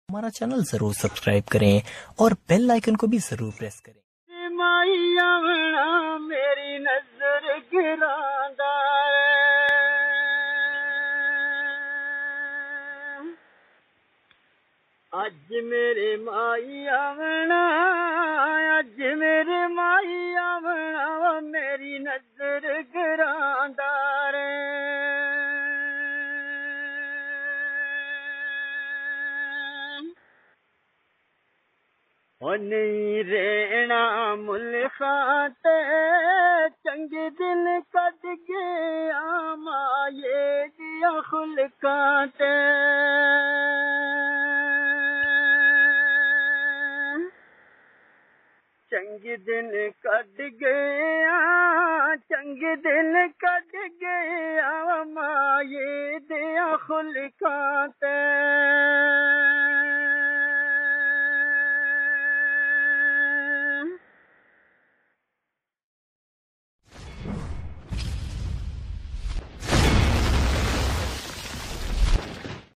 हमारा चैनल जरूर सब्सक्राइब करें और बेल आइकन को भी जरूर प्रेस करें। मेरी नजर गिरांदा अज मेरे माई आवना, अज मेरे माई आवना मेरी नजर गिरांदा नहीं रहना मुल्खा ते चंगे दिन कट गया माये दिया खुल्का ते चंगे दिन कट गया, चंगे दिन कट गया माये दिया खुल्का ते